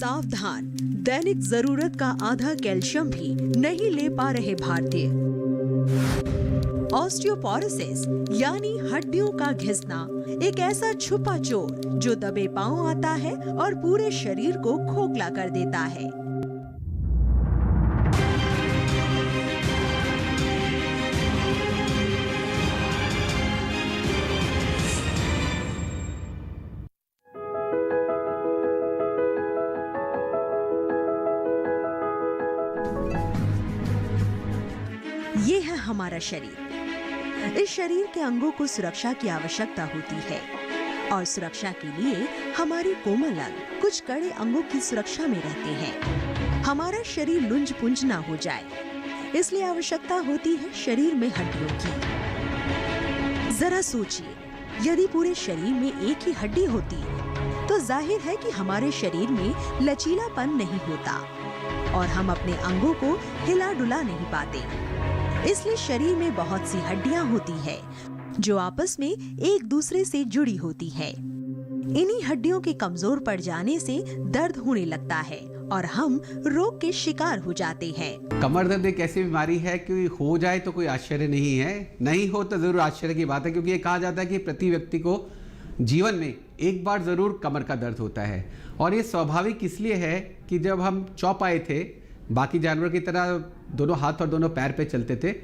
सावधान, दैनिक जरूरत का आधा कैल्शियम भी नहीं ले पा रहे भारतीय। ऑस्टियोपोरोसिस यानी हड्डियों का घिसना एक ऐसा छुपा चोर जो दबे पांव आता है और पूरे शरीर को खोखला कर देता है। ये है हमारा शरीर। इस शरीर के अंगों को सुरक्षा की आवश्यकता होती है और सुरक्षा के लिए हमारी कोमल अंग कुछ कड़े अंगों की सुरक्षा में रहते हैं। हमारा शरीर लुंज पुंज ना हो जाए, इसलिए आवश्यकता होती है शरीर में हड्डियों की। जरा सोचिए, यदि पूरे शरीर में एक ही हड्डी होती तो जाहिर है कि हमारे शरीर में लचीलापन नहीं होता और हम अपने अंगों को हिला डुला नहीं पाते। इसलिए शरीर में बहुत सी हड्डियां होती है जो आपस में एक दूसरे से जुड़ी होती है। इन्हीं हड्डियों के कमजोर पड़ जाने से दर्द होने लगता है और हम रोग के शिकार हो जाते हैं। कमर दर्द एक ऐसी बीमारी है कि हो जाए तो कोई आश्चर्य नहीं है, नहीं हो तो जरूर आश्चर्य की बात है, क्योंकि ये कहा जाता है कि प्रति व्यक्ति को जीवन में एक बार जरूर कमर का दर्द होता है। और ये स्वाभाविक इसलिए है कि जब हम चौपाए थे, बाकी जानवरों की तरह दोनों हाथ और दोनों पैर पे चलते थे,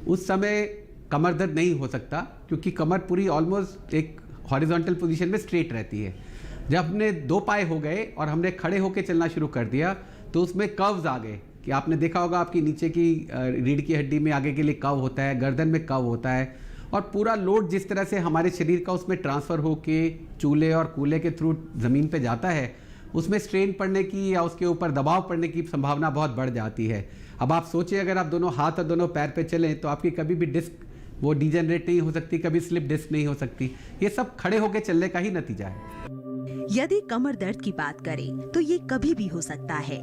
उस समय कमर दर्द नहीं हो सकता, क्योंकि कमर पूरी ऑलमोस्ट एक हॉरिजॉन्टल पोजीशन में स्ट्रेट रहती है। जब हमने दो पाए हो गए और हमने खड़े होकर चलना शुरू कर दिया तो उसमें कर्व्स आ गए, कि आपने देखा होगा आपकी नीचे की रीढ़ की हड्डी में आगे के लिए कर्व होता है, गर्दन में कर्व होता है, और पूरा लोड जिस तरह से हमारे शरीर का उसमें ट्रांसफ़र होके चूल्हे और कूल्हे के थ्रू ज़मीन पे जाता है, उसमें स्ट्रेन पड़ने की या उसके ऊपर दबाव पड़ने की संभावना बहुत बढ़ जाती है। अब आप सोचिए, अगर आप दोनों हाथ और दोनों पैर पे चलें तो आपकी कभी भी डिस्क वो डिजेनरेट नहीं हो सकती, कभी स्लिप डिस्क नहीं हो सकती। ये सब खड़े होकर चलने का ही नतीजा है। यदि कमर दर्द की बात करें तो ये कभी भी हो सकता है,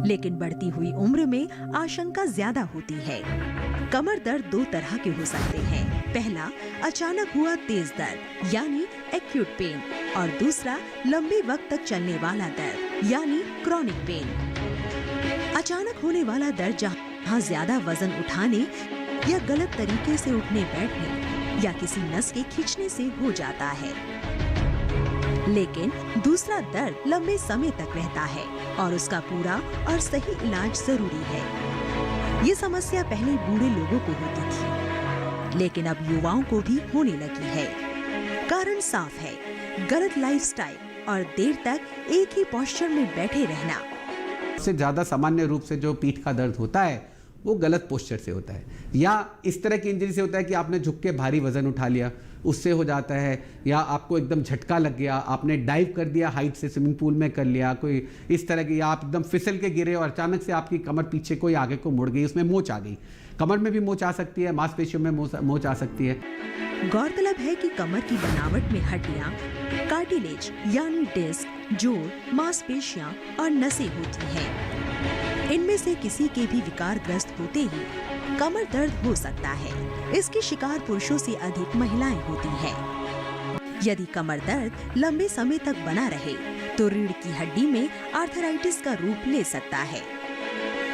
लेकिन बढ़ती हुई उम्र में आशंका ज्यादा होती है। कमर दर्द दो तरह के हो सकते हैं। पहला, अचानक हुआ तेज दर्द यानी एक्यूट पेन, और दूसरा लंबे वक्त तक चलने वाला दर्द यानी क्रॉनिक पेन। अचानक होने वाला दर्द जहाँ ज्यादा वजन उठाने या गलत तरीके से उठने बैठने या किसी नस के खींचने से हो जाता है, लेकिन दूसरा दर्द लंबे समय तक रहता है और उसका पूरा और सही इलाज जरूरी है। ये समस्या पहले बूढ़े लोगों को होती थी, लेकिन अब युवाओं को भी होने लगी है। कारण साफ है, गलत लाइफस्टाइल और देर तक एक ही पोस्चर में बैठे रहना। सबसे ज़्यादा सामान्य रूप से जो पीठ का दर्द होता है वो गलत पोस्चर से होता है, या इस तरह की इंजरी से होता है कि आपने झुक के भारी वजन उठा लिया, उससे हो जाता है, या आपको एकदम झटका लग गया, आपने डाइव कर दिया हाइट से, स्विमिंग पूल में कर लिया कोई इस तरह की, या आप एकदम फिसल के गिरे और अचानक से आपकी कमर पीछे को या आगे को मुड़ गई, उसमें मोच आ गई। कमर में भी मोच आ सकती है, मांसपेशियों में मोच आ सकती है। गौरतलब है कि कमर की बनावट में हड्डियां, कार्टिलेज यानी डिस्क, जोड़, मांसपेशियां और नसें होती हैं। इनमें से किसी के भी विकारग्रस्त होते ही कमर दर्द हो सकता है। इसके शिकार पुरुषों से अधिक महिलाएं होती हैं। यदि कमर दर्द लंबे समय तक बना रहे तो रीढ़ की हड्डी में आर्थराइटिस का रूप ले सकता है,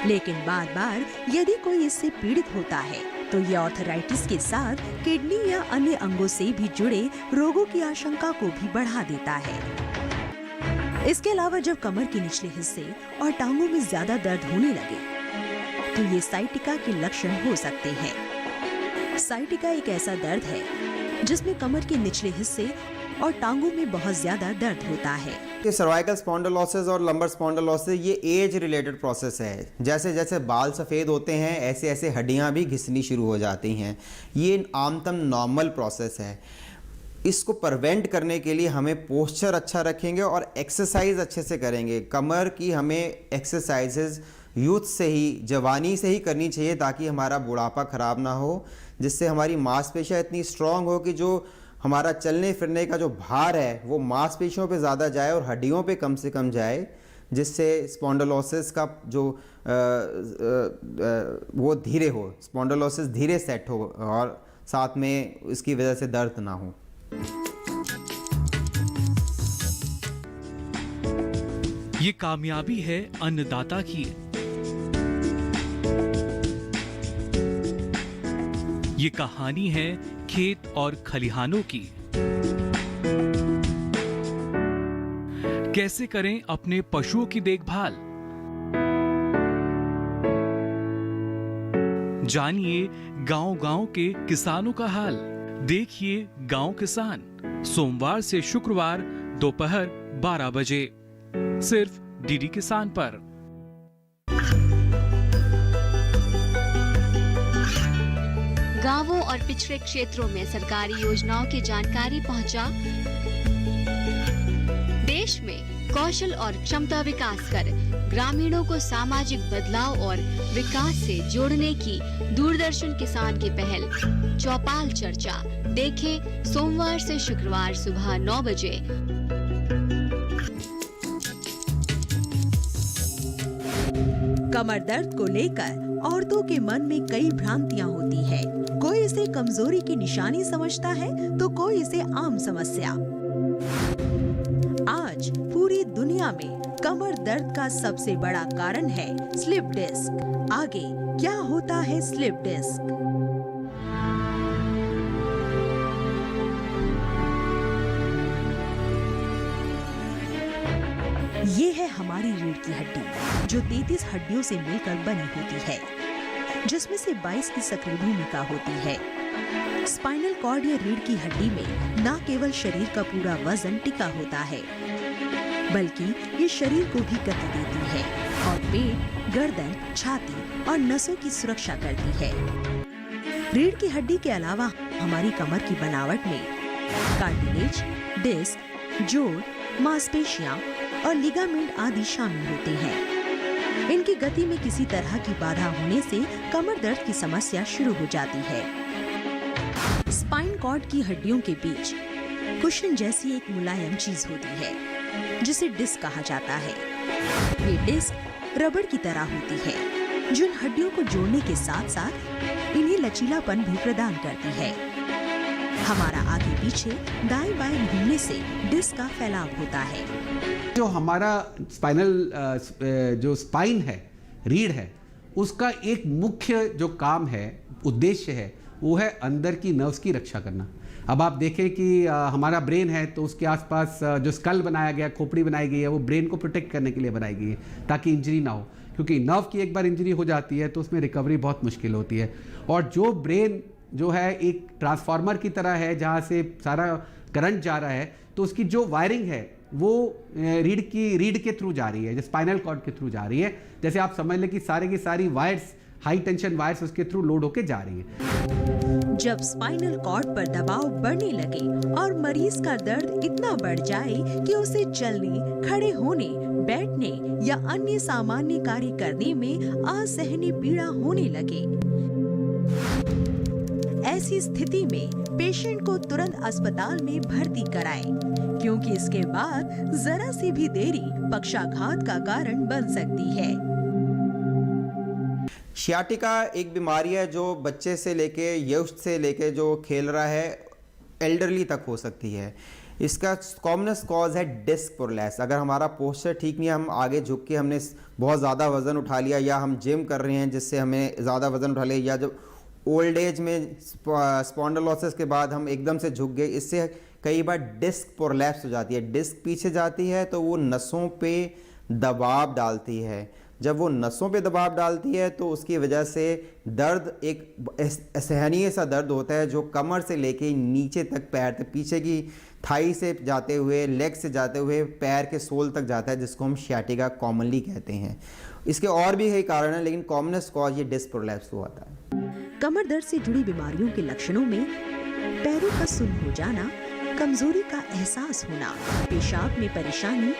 लेकिन बार बार यदि कोई इससे पीड़ित होता है तो यह आर्थराइटिस के साथ किडनी या अन्य अंगों से भी जुड़े रोगों की आशंका को भी बढ़ा देता है। इसके अलावा जब कमर के निचले हिस्से और टांगों में ज्यादा दर्द होने लगे तो ये साइटिका के लक्षण हो सकते हैं। साइटिका एक ऐसा दर्द है जिसमें कमर के निचले हिस्से और टांगों में बहुत ज्यादा दर्द होता है। ये सर्वाइकल स्पॉन्डिलोसिस और लंबर स्पॉन्डिलोसिस ये एज रिलेटेड प्रोसेस है। जैसे जैसे बाल सफ़ेद होते हैं ऐसे ऐसे हड्डियां भी घिसनी शुरू हो जाती हैं। ये आमतम नॉर्मल प्रोसेस है। इसको प्रिवेंट करने के लिए हमें पोस्चर अच्छा रखेंगे और एक्सरसाइज अच्छे से करेंगे। कमर की हमें एक्सरसाइजेज यूथ से ही, जवानी से ही करनी चाहिए ताकि हमारा बुढ़ापा ख़राब ना हो, जिससे हमारी मांसपेशियाँ इतनी स्ट्रॉन्ग हो कि जो हमारा चलने फिरने का जो भार है वो मांसपेशियों पे ज़्यादा जाए और हड्डियों पे कम से कम जाए, जिससे स्पॉन्डिलोसिस का जो वो धीरे हो, स्पॉन्डिलोसिस धीरे सेट हो और साथ में इसकी वजह से दर्द ना हो। ये कामयाबी है अन्नदाता की। ये कहानी है खेत और खलिहानों की। कैसे करें अपने पशुओं की देखभाल, जानिए गांव-गांव के किसानों का हाल। देखिए गांव किसान, सोमवार से शुक्रवार दोपहर 12 बजे सिर्फ डीडी किसान पर। गांवों और पिछड़े क्षेत्रों में सरकारी योजनाओं की जानकारी पहुंचा। देश में कौशल और क्षमता विकास कर ग्रामीणों को सामाजिक बदलाव और विकास से जोड़ने की दूरदर्शन किसान की पहल चौपाल चर्चा देखें सोमवार से शुक्रवार सुबह 9 बजे। कमर दर्द को लेकर औरतों के मन में कई भ्रांतियां होती है। कोई इसे कमजोरी की निशानी समझता है तो कोई इसे आम समस्या। आज पूरी दुनिया में कमर दर्द का सबसे बड़ा कारण है स्लिप डिस्क। आगे क्या होता है स्लिप डिस्क? ये है हमारी रीढ़ की हड्डी जो 33 हड्डियों से मिलकर बनी होती है, जिसमें से 22 की सक्रिय भूमिका होती है। स्पाइनल कॉर्ड या रीढ़ की हड्डी में न केवल शरीर का पूरा वजन टिका होता है, बल्कि ये शरीर को भी गति देती है और पेट, गर्दन, छाती और नसों की सुरक्षा करती है। रीढ़ की हड्डी के अलावा हमारी कमर की बनावट में कार्टिलेज, डिस्क, जोड़, मांसपेशियां और लिगामेंट आदि शामिल होते हैं। इनकी गति में किसी तरह की बाधा होने से कमर दर्द की समस्या शुरू हो जाती है। स्पाइन कॉर्ड की हड्डियों के बीच कुशन जैसी एक मुलायम चीज होती है जिसे डिस्क कहा जाता है। ये डिस्क रबड़ की तरह होती है जो इन हड्डियों को जोड़ने के साथ साथ इन्हें लचीलापन भी प्रदान करती है। हमारा आगे पीछे दाएं बाएं घूमने से डिस्क का फैलाव होता है। जो हमारा स्पाइनल जो स्पाइन है, रीढ़ है, उसका एक मुख्य जो काम है, उद्देश्य है, वो है अंदर की नर्व्स की रक्षा करना। अब आप देखें कि हमारा ब्रेन है तो उसके आसपास जो स्कल बनाया गया, खोपड़ी बनाई गई है, वो ब्रेन को प्रोटेक्ट करने के लिए बनाई गई है ताकि इंजरी ना हो, क्योंकि नर्व की एक बार इंजरी हो जाती है तो उसमें रिकवरी बहुत मुश्किल होती है। और जो ब्रेन जो है एक ट्रांसफार्मर की तरह है जहाँ से सारा करंट जा रहा है, तो उसकी जो वायरिंग है वो रीढ़ के थ्रू जा रही है, जो स्पाइनल कॉर्ड के थ्रू जा रही है। जैसे आप समझ लें कि सारे की सारी वायर्स, हाई टेंशन वायर्स उसके थ्रू लोड होके जा रही है। जब स्पाइनल कॉर्ड पर दबाव बढ़ने लगे और मरीज का दर्द इतना बढ़ जाए कि उसे चलने, खड़े होने, बैठने या अन्य सामान्य कार्य करने में असहनीय पीड़ा होने लगे, ऐसी स्थिति में पेशेंट को तुरंत अस्पताल में भर्ती कराएं, क्योंकि इसके बाद जरा सी भी देरी पक्षाघात का कारण बन सकती है। शियाटिका एक बीमारी है जो बच्चे से लेके यौष्ट से लेके जो खेल रहा है एल्डरली तक हो सकती है। इसका कॉमनेस्ट कॉज है डिस्क प्रोलैप्स। अगर हमारा पोस्चर ठीक नहीं है, हम आगे झुक के हमने बहुत ज़्यादा वज़न उठा लिया या हम जिम कर रहे हैं जिससे हमें ज़्यादा वज़न उठा लिया, या जब ओल्ड एज में स्पॉन्डिलोसिस के बाद हम एकदम से झुक गए, इससे कई बार डिस्क प्रोलैप्स हो जाती है। डिस्क पीछे जाती है तो वो नसों पे दबाव डालती है। जब वो नसों पे दबाव डालती है तो उसकी वजह से दर्द एक असहनीय सा दर्द होता है जो कमर से लेके नीचे तक पैर तक, पीछे की थाई से जाते हुए, लेग से जाते हुए पैर के सोल तक जाता है, जिसको हम शियाटिका कॉमनली कहते हैं। इसके और भी कई कारण हैं, लेकिन कॉमनेस्ट कॉज ये डिस्क प्रोलैप्स हुआ था। कमर दर्द से जुड़ी बीमारियों के लक्षणों में पैरों का सुन्न हो जाना, कमजोरी का एहसास होना, पेशाब में परेशानी,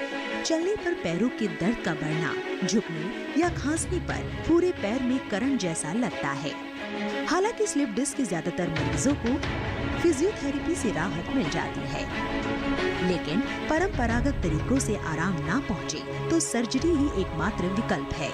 चलने पर पैरों के दर्द का बढ़ना, झुकने या खांसने पर पूरे पैर में करंट जैसा लगता है। हालांकि स्लिप डिस्क के ज्यादातर मरीजों को फिजियोथेरेपी से राहत मिल जाती है, लेकिन परंपरागत तरीकों से आराम ना पहुंचे तो सर्जरी ही एकमात्र विकल्प है।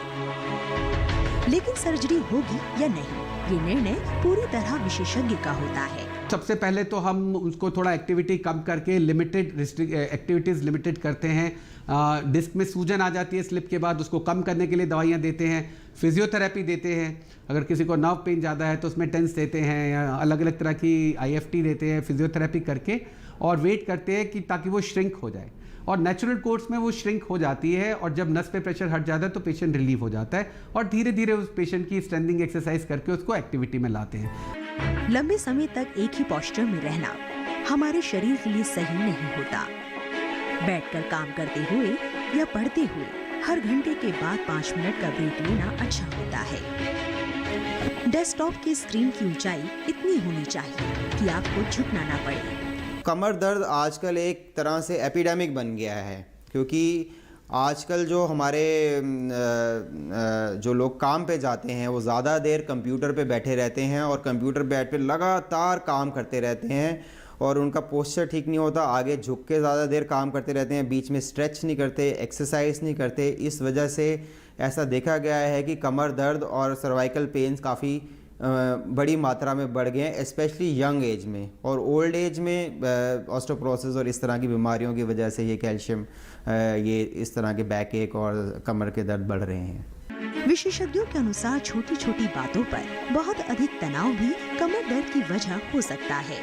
लेकिन सर्जरी होगी या नहीं, ये निर्णय पूरी तरह विशेषज्ञ का होता है। सबसे पहले तो हम उसको थोड़ा एक्टिविटी कम करके एक्टिविटीज़ लिमिटेड करते हैं। डिस्क में सूजन आ जाती है स्लिप के बाद, उसको कम करने के लिए दवाइयाँ देते हैं, फिजियोथेरेपी देते हैं। अगर किसी को नर्व पेन ज़्यादा है तो उसमें टेंस देते हैं, या अलग अलग तरह की IFT देते हैं फिजियोथेरेपी करके, और वेट करते हैं कि ताकि वो श्रिंक हो जाए। और नेचुरल कोर्स में वो श्रिंक हो जाती है, और जब नस पे प्रेशर हट जाता है तो पेशेंट रिलीव हो जाता है, और धीरे धीरे उस पेशेंट की स्ट्रेंथिंग एक्सरसाइज करके उसको एक्टिविटी में लाते हैं। लंबे समय तक एक ही पोस्चर में रहना हमारे शरीर के लिए सही नहीं होता। बैठकर काम करते हुए या पढ़ते हुए हर घंटे के बाद 5 मिनट का ब्रेक लेना अच्छा होता है। डेस्कटॉप की स्क्रीन की ऊंचाई इतनी होनी चाहिए कि आपको झुकना ना पड़े। कमर दर्द आजकल एक तरह से एपिडेमिक बन गया है, क्योंकि आजकल जो हमारे जो लोग काम पे जाते हैं वो ज़्यादा देर कंप्यूटर पे बैठे रहते हैं, और कंप्यूटर बैठ पे लगातार काम करते रहते हैं, और उनका पोस्चर ठीक नहीं होता, आगे झुक के ज़्यादा देर काम करते रहते हैं, बीच में स्ट्रेच नहीं करते, एक्सरसाइज नहीं करते। इस वजह से ऐसा देखा गया है कि कमर दर्द और सर्वाइकल पेन्स काफ़ी बड़ी मात्रा में बढ़ गए हैं, स्पेशली यंग एज में। और ओल्ड एज में ऑस्टियोपोरोसिस और इस तरह की बीमारियों की वजह से ये कैल्शियम, ये इस तरह के बैक एक और कमर के दर्द बढ़ रहे हैं। विशेषज्ञों के अनुसार छोटी छोटी बातों पर बहुत अधिक तनाव भी कमर दर्द की वजह हो सकता है।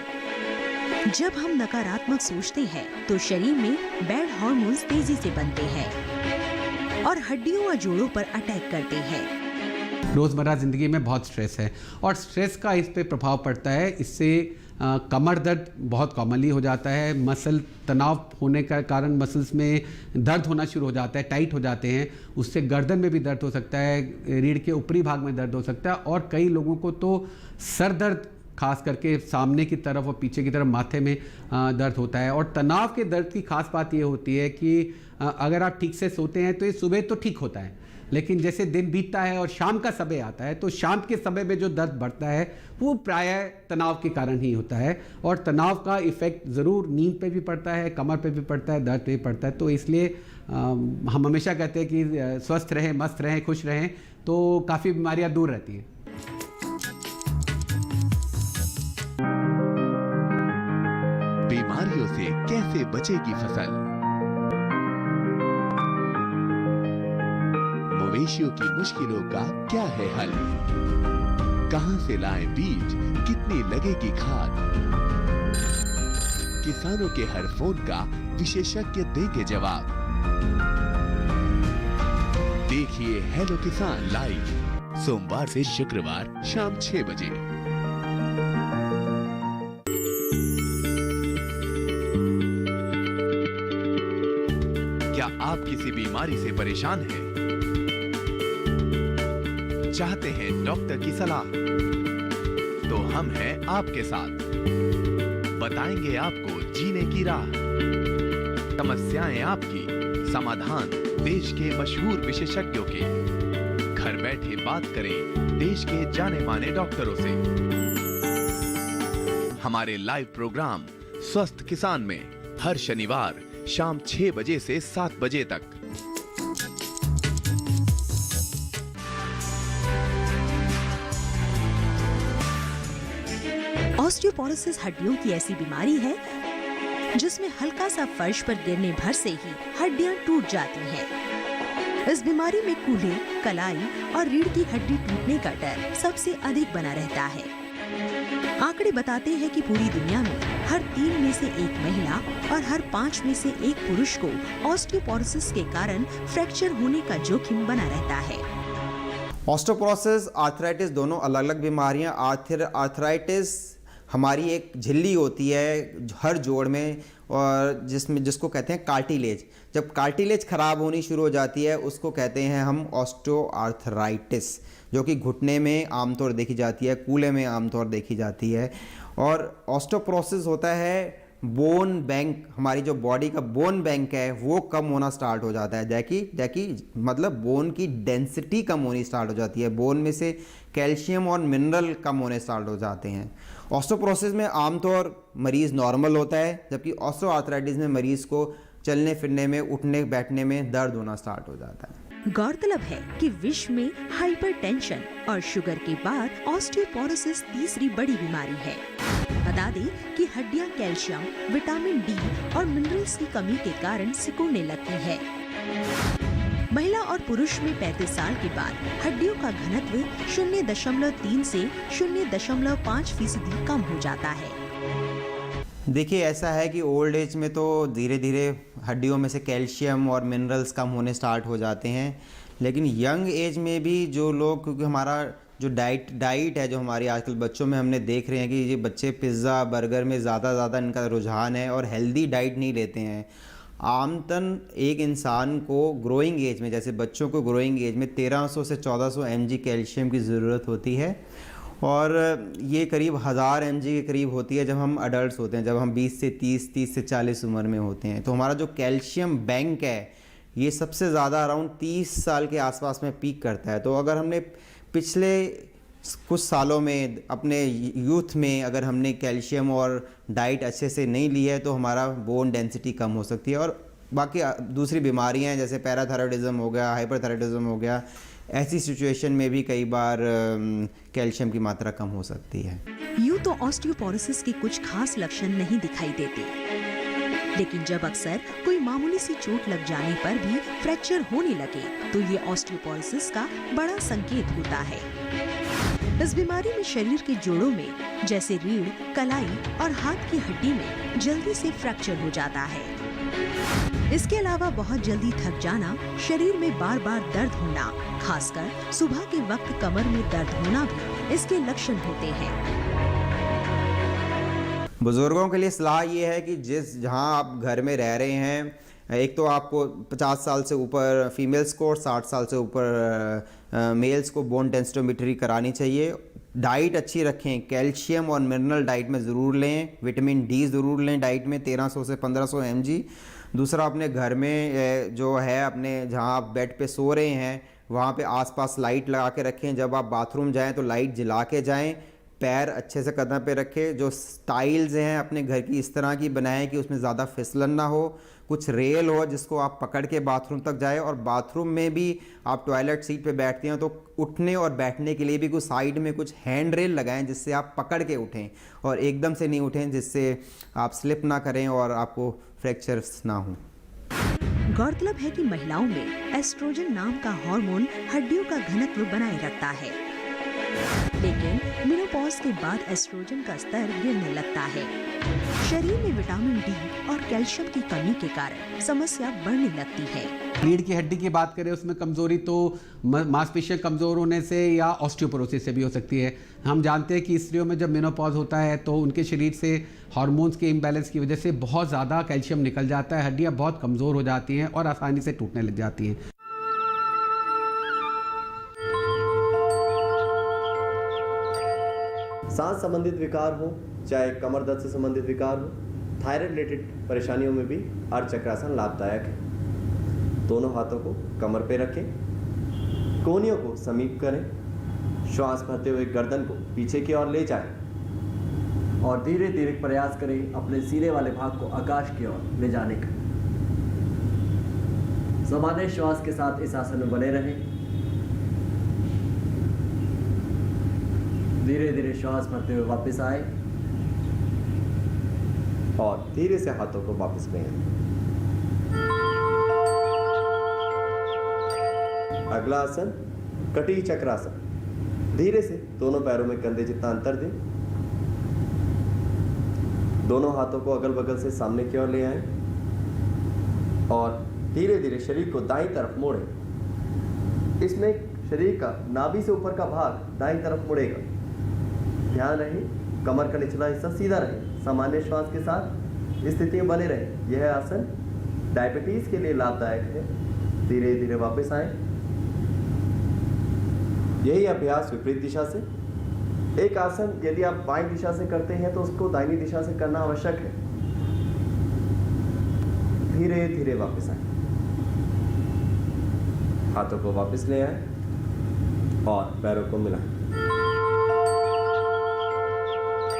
जब हम नकारात्मक सोचते हैं तो शरीर में बैड हार्मोन्स तेजी से बनते हैं और हड्डियों और जोड़ों पर अटैक करते हैं। रोज़मर्रा ज़िंदगी में बहुत स्ट्रेस है, और स्ट्रेस का इस पे प्रभाव पड़ता है। इससे कमर दर्द बहुत कॉमनली हो जाता है। मसल तनाव होने का कारण मसल्स में दर्द होना शुरू हो जाता है, टाइट हो जाते हैं। उससे गर्दन में भी दर्द हो सकता है, रीढ़ के ऊपरी भाग में दर्द हो सकता है, और कई लोगों को तो सर दर्द, खास करके सामने की तरफ और पीछे की तरफ माथे में दर्द होता है। और तनाव के दर्द की खास बात ये होती है कि अगर आप ठीक से सोते हैं तो ये सुबह तो ठीक होता है, लेकिन जैसे दिन बीतता है और शाम का समय आता है तो शाम के समय में जो दर्द बढ़ता है वो प्रायः तनाव के कारण ही होता है। और तनाव का इफेक्ट ज़रूर नींद पे भी पड़ता है, कमर पे भी पड़ता है, दर्द पे भी पड़ता है। तो इसलिए हम हमेशा कहते हैं कि स्वस्थ रहें, मस्त रहें, खुश रहें, तो काफ़ी बीमारियां दूर रहती हैं। बीमारियों से कैसे बचेगी फसल? मवेशियों की मुश्किलों का क्या है हल? कहां से लाएं बीज, कितनी लगेगी खाद? किसानों के हर फोन का विशेषज्ञ देंगे जवाब। देखिए हेलो किसान लाइव सोमवार से शुक्रवार शाम 6 बजे। क्या आप किसी बीमारी से परेशान हैं? चाहते हैं डॉक्टर की सलाह? तो हम हैं आपके साथ, बताएंगे आपको जीने की राह। समस्याएं आपकी, समाधान देश के मशहूर विशेषज्ञों के। घर बैठे बात करें देश के जाने माने डॉक्टरों से। हमारे लाइव प्रोग्राम स्वस्थ किसान में हर शनिवार शाम 6 बजे से 7 बजे तक। ऑस्टियोपोरोसिस हड्डियों की ऐसी बीमारी है जिसमें हल्का सा फर्श पर गिरने भर से ही हड्डियां टूट जाती हैं। इस बीमारी में कूल्हे, कलाई और रीढ़ की हड्डी टूटने का डर सबसे अधिक बना रहता है। आंकड़े बताते हैं कि पूरी दुनिया में हर 3 में से 1 महिला और हर 5 में से 1 पुरुष को ऑस्टियोपोरोसिस के कारण फ्रैक्चर होने का जोखिम बना रहता है। ऑस्टियोपोरोसिस, आर्थराइटिस दोनों अलग अलग बीमारियां। आर्थराइटिस हमारी एक झिल्ली होती है हर जोड़ में, और जिसको कहते हैं कार्टिलेज। जब कार्टिलेज खराब होनी शुरू हो जाती है उसको कहते हैं हम ऑस्टियोआर्थराइटिस, जो कि घुटने में आमतौर देखी जाती है, कूल्हे में आमतौर देखी जाती है। और ऑस्टियोपोरोसिस होता है बोन बैंक, हमारी जो बॉडी का बोन बैंक है वो कम होना स्टार्ट हो जाता है। जैकी मतलब बोन की डेंसिटी कम होनी स्टार्ट हो जाती है, बोन में से कैल्शियम और मिनरल कम होने स्टार्ट हो जाते हैं। ऑस्टियोपोरोसिस में आमतौर मरीज़ नॉर्मल होता है, जबकि ऑस्टियोआर्थराइटिस में मरीज़ को चलने फिरने में, उठने बैठने में दर्द होना स्टार्ट हो जाता है। गौरतलब है कि विश्व में हाइपरटेंशन और शुगर के बाद ऑस्टियोपोरोसिस तीसरी बड़ी बीमारी है। बता दें कि हड्डियां कैल्शियम, विटामिन डी और मिनरल्स की कमी के कारण सिकुड़ने लगती है। महिला और पुरुष में 35 साल के बाद हड्डियों का घनत्व 0.3 से 0.5% कम हो जाता है। देखिए, ऐसा है कि ओल्ड एज में तो धीरे धीरे हड्डियों में से कैल्शियम और मिनरल्स कम होने स्टार्ट हो जाते हैं, लेकिन यंग एज में भी जो लोग, क्योंकि हमारा जो डाइट है जो हमारी आजकल बच्चों में हमने देख रहे हैं कि ये बच्चे पिज़्ज़ा बर्गर में ज़्यादा इनका रुझान है और हेल्दी डाइट नहीं लेते हैं। आमतन एक इंसान को ग्रोइंग एज में, जैसे बच्चों को ग्रोइंग एज में 1300 से 1400 mg कैल्शियम की ज़रूरत होती है और ये करीब 1000 mg के करीब होती है जब हम अडल्ट होते हैं, जब हम 20 से 30 से 40 उम्र में होते हैं। तो हमारा जो कैल्शियम बैंक है ये सबसे ज़्यादा अराउंड 30 साल के आसपास में पीक करता है। तो अगर हमने पिछले कुछ सालों में अपने यूथ में अगर हमने कैल्शियम और डाइट अच्छे से नहीं ली है तो हमारा बोन डेंसिटी कम हो सकती है और बाकी दूसरी बीमारियां हैं जैसे पैराथायरॉयडिज्म हो गया, हाइपरथायरॉयडिज्म हो गया, ऐसी सिचुएशन में भी कई बार कैल्शियम की मात्रा कम हो सकती है। यूं तो ऑस्टियोपोरोसिस के कुछ खास लक्षण नहीं दिखाई देते, लेकिन जब अक्सर कोई मामूली सी चोट लग जाने पर भी फ्रैक्चर होने लगे तो ये ऑस्टियोपोरोसिस का बड़ा संकेत होता है। इस बीमारी में शरीर के जोड़ों में जैसे रीढ़, कलाई और हाथ की हड्डी में जल्दी से फ्रैक्चर हो जाता है। इसके अलावा बहुत जल्दी थक जाना, शरीर में बार बार दर्द होना, खासकर सुबह के वक्त कमर में दर्द होना भी इसके लक्षण होते हैं। बुजुर्गों के लिए सलाह ये है कि जहाँ आप घर में रह रहे हैं, एक तो आपको 50 साल से ऊपर फीमेल्स को और 60 साल से ऊपर मेल्स को बोन डेंसिटोमेट्री करानी चाहिए। डाइट अच्छी रखें, कैल्शियम और मिनरल डाइट में ज़रूर लें, विटामिन डी ज़रूर लें डाइट में 1300 से 1500 mg। दूसरा, अपने घर में जो है अपने जहाँ आप बेड पे सो रहे हैं वहाँ पे आसपास लाइट लगा के रखें। जब आप बाथरूम जाएं तो लाइट जला के जाएं। पैर अच्छे से कदम पे रखें। जो टाइल्स हैं अपने घर की इस तरह की बनाएं कि उसमें ज़्यादा फिसलन ना हो। कुछ रेल हो जिसको आप पकड़ के बाथरूम तक जाए। और बाथरूम में भी आप टॉयलेट सीट पे बैठते हैं तो उठने और बैठने के लिए भी कुछ साइड में कुछ हैंड रेल लगाएं जिससे आप पकड़ के उठें और एकदम से नहीं उठें, जिससे आप स्लिप ना करें और आपको फ्रैक्चर्स ना हों। गौरतलब है कि महिलाओं में एस्ट्रोजन नाम का हार्मोन हड्डियों का घनत्व बनाए रखता है, लेकिन मेनोपॉज के बाद एस्ट्रोजन का स्तर गिरने लगता है। शरीर में विटामिन डी और कैल्शियम की कमी के कारण समस्या बढ़ने लगती है। रीढ़ की हड्डी की बात करें उसमें कमजोरी तो मांसपेशियां कमजोर होने से या ऑस्टियोपोरोसिस से भी हो सकती है। हम जानते हैं कि स्त्रियों में जब मेनोपॉज होता है तो उनके शरीर से हार्मोन्स के इम्बैलेंस की वजह से बहुत ज़्यादा कैल्शियम निकल जाता है, हड्डियाँ बहुत कमज़ोर हो जाती हैं और आसानी से टूटने लग जाती हैं। सांस संबंधित विकार हो, चाहे कमर दर्द से संबंधित विकार हो, थायराइड रिलेटेड परेशानियों में भी अर्ध चक्रासन लाभदायक है। दोनों हाथों को कमर पे रखें, कोहनियों को समीप करें, श्वास भरते हुए गर्दन को पीछे की ओर ले जाएं और धीरे धीरे प्रयास करें अपने सीने वाले भाग को आकाश की ओर ले जाने का। सामान्य श्वास के साथ इस आसन में बने रहें। धीरे धीरे श्वास भरते हुए वापस आए और धीरे से हाथों को वापस ले आए। अगला आसन कटी चक्रासन। धीरे से दोनों पैरों में कंधे जितना अंतर दें। दोनों हाथों को अगल बगल से सामने की ओर ले आए और धीरे धीरे शरीर को दाईं तरफ मोड़ें। इसमें शरीर का नाभि से ऊपर का भाग दाईं तरफ मुड़ेगा। ध्यान रहे कमर का निचला हिस्सा सीधा रहे। सामान्य श्वास के साथ इस स्थिति में बने रहे। यह आसन डायबिटीज के लिए लाभदायक है। धीरे धीरे वापस आए। यही अभ्यास विपरीत दिशा से। एक आसन यदि आप बाईं दिशा से करते हैं तो उसको दाहिनी दिशा से करना आवश्यक है। धीरे धीरे वापस आए। हाथों को वापस ले आए और पैरों को मिलाएं।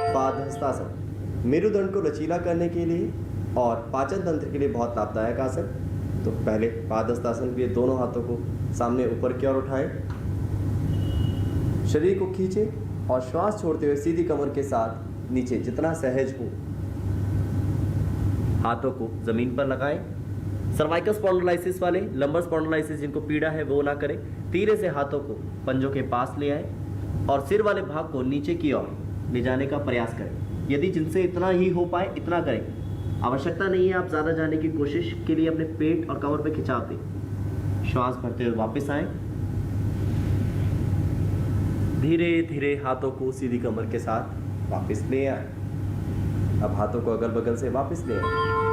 पादहस्तासन मेरुदंड को लचीला करने के लिए और पाचन तंत्र के लिए बहुत लाभदायक आसन। तो पहले पादहस्तासन के लिए दोनों हाथों को सामने ऊपर की ओर उठाएं, शरीर को खींचें और श्वास छोड़ते हुए सीधी कमर के साथ नीचे जितना सहज हो हाथों को जमीन पर लगाएं। सर्वाइकल स्पॉन्डिलोलाइसिस वाले, लंबर स्पॉन्डिलोलाइसिस जिनको पीड़ा है वो ना करें। धीरे से हाथों को पंजों के पास ले आए और सिर वाले भाग को नीचे की ओर ले जाने का प्रयास करें। यदि जिनसे इतना ही हो पाए इतना करें। आवश्यकता नहीं है आप ज़्यादा जाने की कोशिश के लिए अपने पेट और कमर पे खिंचाव दें। श्वास भरते हुए वापस आए। धीरे धीरे हाथों को सीधी कमर के साथ वापस ले आए। अब हाथों को अगल बगल से वापस ले आए।